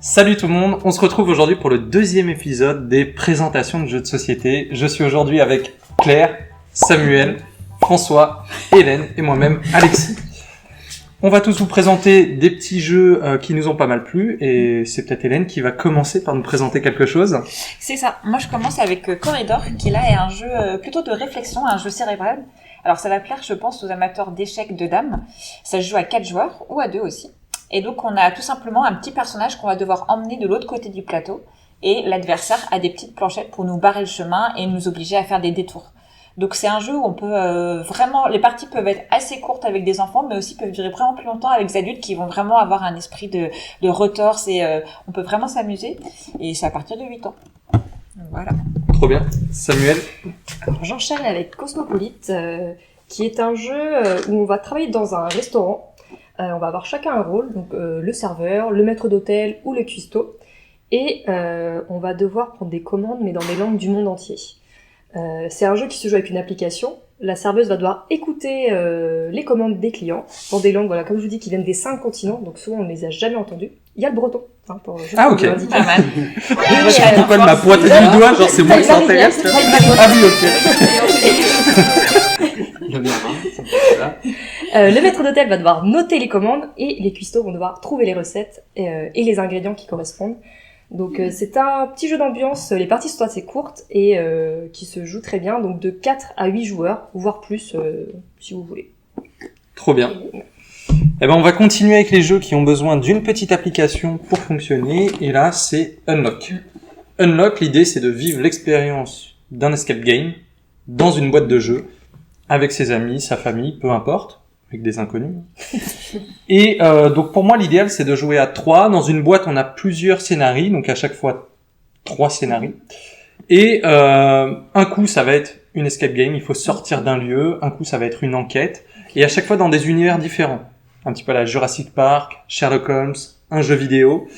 Salut tout le monde, on se retrouve aujourd'hui pour le deuxième épisode des présentations de jeux de société. Je suis aujourd'hui avec Claire, Samuel, François, Hélène et moi-même, Alexis. On va tous vous présenter des petits jeux qui nous ont pas mal plu et c'est peut-être Hélène qui va commencer par nous présenter quelque chose. C'est ça, moi je commence avec Corridor qui là est un jeu plutôt de réflexion, un jeu cérébral. Alors ça va plaire je pense aux amateurs d'échecs de dames, ça se joue à 4 joueurs ou à 2 aussi. Et donc on a tout simplement un petit personnage qu'on va devoir emmener de l'autre côté du plateau et l'adversaire a des petites planchettes pour nous barrer le chemin et nous obliger à faire des détours. Donc c'est un jeu où on peut vraiment, les parties peuvent être assez courtes avec des enfants mais aussi peuvent durer vraiment plus longtemps avec des adultes qui vont vraiment avoir un esprit de retorse et on peut vraiment s'amuser et c'est à partir de 8 ans. Donc, voilà. Trop bien. Samuel? Alors j'enchaîne avec Cosmopolite qui est un jeu où on va travailler dans un restaurant. On va avoir chacun un rôle, donc le serveur, le maître d'hôtel ou le cuistot. Et on va devoir prendre des commandes, mais dans des langues du monde entier. C'est un jeu qui se joue avec une application. La serveuse va devoir écouter les commandes des clients dans des langues, voilà, comme je vous dis, qui viennent des 5 continents. Donc souvent, on ne les a jamais entendues. Il y a le breton. Hein, pour ok. Pas mal. Je sais pas pourquoi elle m'a pointé du doigt, genre c'est moi qui s'intéresse. Ah oui, ok. Le maître d'hôtel va devoir noter les commandes et les cuistots vont devoir trouver les recettes et les ingrédients qui correspondent. Donc c'est un petit jeu d'ambiance, les parties sont assez courtes et qui se joue très bien, donc de 4 à 8 joueurs, voire plus si vous voulez. Trop bien. Eh ben on va continuer avec les jeux qui ont besoin d'une petite application pour fonctionner et là c'est Unlock. Unlock, l'idée c'est de vivre l'expérience d'un escape game dans une boîte de jeux avec ses amis, sa famille, peu importe, avec des inconnus. Et donc pour moi l'idéal c'est de jouer à 3. Dans une boîte on a plusieurs scénarios, donc à chaque fois 3 scénarios. Et un coup ça va être une escape game, il faut sortir d'un lieu, un coup ça va être une enquête, et à chaque fois dans des univers différents. Un petit peu à la Jurassic Park, Sherlock Holmes, un jeu vidéo.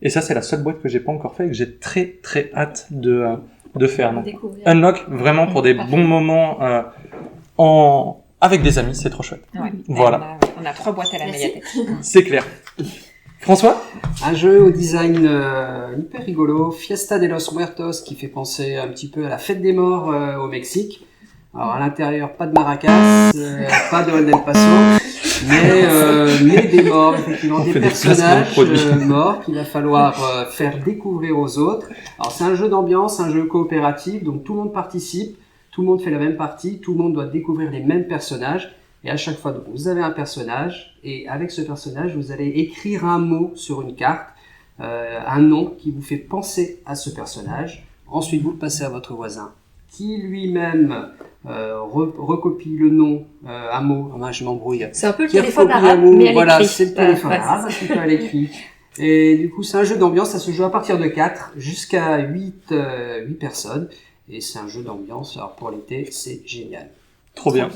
Et ça c'est la seule boîte que j'ai pas encore fait et que j'ai très très hâte de faire. Donc, Unlock, vraiment pour des bons moments avec des amis, c'est trop chouette. Ouais. Voilà. On a 3 boîtes à la médiathèque. C'est clair. François? Un jeu au design hyper rigolo, Fiesta de los Muertos, qui fait penser un petit peu à la fête des morts au Mexique. Alors à l'intérieur, pas de maracas, pas de Hol del Paso, mais des morts, effectivement, des personnages morts qu'il va falloir faire découvrir aux autres. Alors c'est un jeu d'ambiance, un jeu coopératif, donc tout le monde participe. Tout le monde fait la même partie, tout le monde doit découvrir les mêmes personnages. Et à chaque fois, donc, vous avez un personnage, et avec ce personnage, vous allez écrire un mot sur une carte, un nom qui vous fait penser à ce personnage. Ensuite, vous le passez à votre voisin, qui lui-même recopie le nom, un mot, je m'embrouille. C'est un peu le téléphone arabe, mais à l'écrit. Voilà, c'est le téléphone arabe, un petit peu à l'écrit. Et du coup, c'est un jeu d'ambiance, ça se joue à partir de 4 jusqu'à 8 personnes. Et c'est un jeu d'ambiance, alors pour l'été, c'est génial. Trop bien.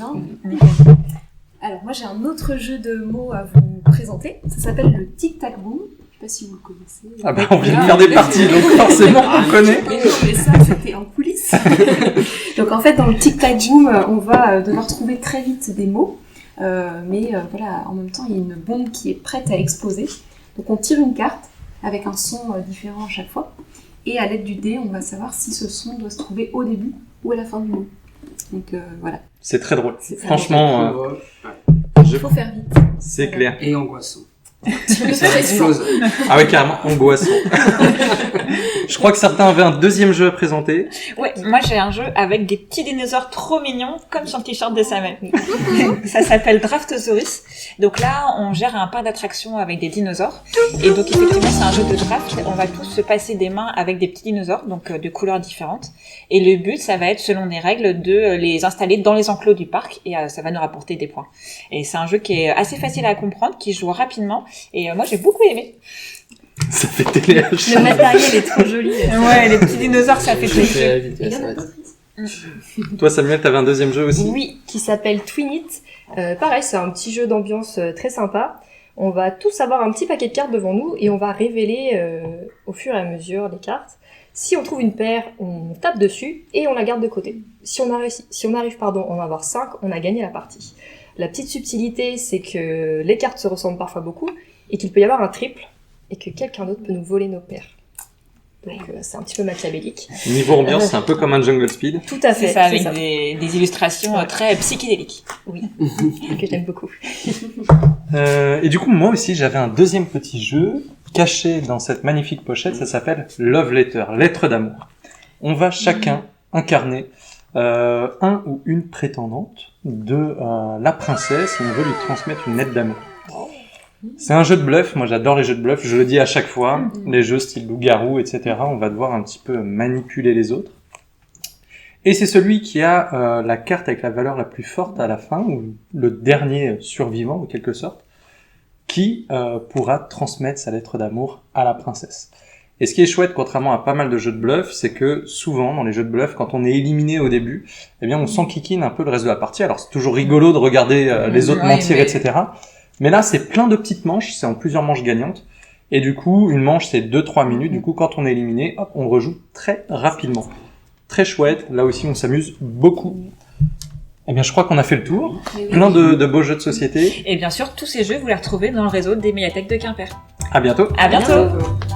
Alors moi j'ai un autre jeu de mots à vous présenter, ça s'appelle le Tic Tac Boom, je sais pas si vous le connaissez. Ah bah on vient de faire des parties, donc forcément on connaît. Mais non, mais ça c'était en coulisses. Donc en fait dans le Tic Tac Boom, on va devoir trouver très vite des mots, mais voilà, en même temps il y a une bombe qui est prête à exploser. Donc on tire une carte avec un son différent à chaque fois. Et à l'aide du dé, on va savoir si ce son doit se trouver au début ou à la fin du mot. Donc voilà. C'est très drôle. Franchement, il faut faire vite. C'est clair. Et angoissant. Ça explose. Ah ouais, carrément, angoissant. Je crois que certains avaient un deuxième jeu à présenter. Ouais, moi j'ai un jeu avec des petits dinosaures trop mignons, comme sur le t-shirt de Samuel. Ça s'appelle Draftosaurus. Donc là, on gère un parc d'attractions avec des dinosaures. Et donc effectivement, c'est un jeu de draft. On va tous se passer des mains avec des petits dinosaures, donc de couleurs différentes. Et le but, ça va être, selon des règles, de les installer dans les enclos du parc. Et ça va nous rapporter des points. Et c'est un jeu qui est assez facile à comprendre, qui joue rapidement. Et moi, j'ai beaucoup aimé. Ça fait TLH. Le matériel est trop joli. Ouais, les petits dinosaures, ça fait plaisir. Toi, Samuel, t'avais un deuxième jeu aussi? Oui, qui s'appelle Twin It. Pareil, c'est un petit jeu d'ambiance très sympa. On va tous avoir un petit paquet de cartes devant nous et on va révéler au fur et à mesure les cartes. Si on trouve une paire, on tape dessus et on la garde de côté. Si on arrive à en avoir 5, on a gagné la partie. La petite subtilité, c'est que les cartes se ressemblent parfois beaucoup et qu'il peut y avoir un triple. et que quelqu'un d'autre peut nous voler nos paires. Donc c'est un petit peu machiavélique. Niveau ambiance, c'est un peu comme un Jungle Speed. Tout à fait. C'est ça, avec ça. des illustrations très psychédéliques. Que j'aime beaucoup. Et du coup, moi aussi, j'avais un deuxième petit jeu caché dans cette magnifique pochette. Ça s'appelle Love Letter, lettre d'amour. On va chacun incarner un ou une prétendante de la princesse et on veut lui transmettre une lettre d'amour. C'est un jeu de bluff, moi j'adore les jeux de bluff, je le dis à chaque fois, les jeux style loup-garou, etc. On va devoir un petit peu manipuler les autres. Et c'est celui qui a la carte avec la valeur la plus forte à la fin, ou le dernier survivant en quelque sorte, qui pourra transmettre sa lettre d'amour à la princesse. Et ce qui est chouette, contrairement à pas mal de jeux de bluff, c'est que souvent, dans les jeux de bluff, quand on est éliminé au début, eh bien on s'enquiquine un peu le reste de la partie. Alors c'est toujours rigolo de regarder les autres mentir, etc. Mais là, c'est plein de petites manches, c'est en plusieurs manches gagnantes. Et du coup, une manche, c'est 2-3 minutes. Du coup, quand on est éliminé, hop, on rejoue très rapidement. Très chouette. Là aussi, on s'amuse beaucoup. Eh bien, je crois qu'on a fait le tour. Plein de beaux jeux de société. Et bien sûr, tous ces jeux, vous les retrouvez dans le réseau des médiathèques de Quimper. À bientôt. À bientôt. Bientôt.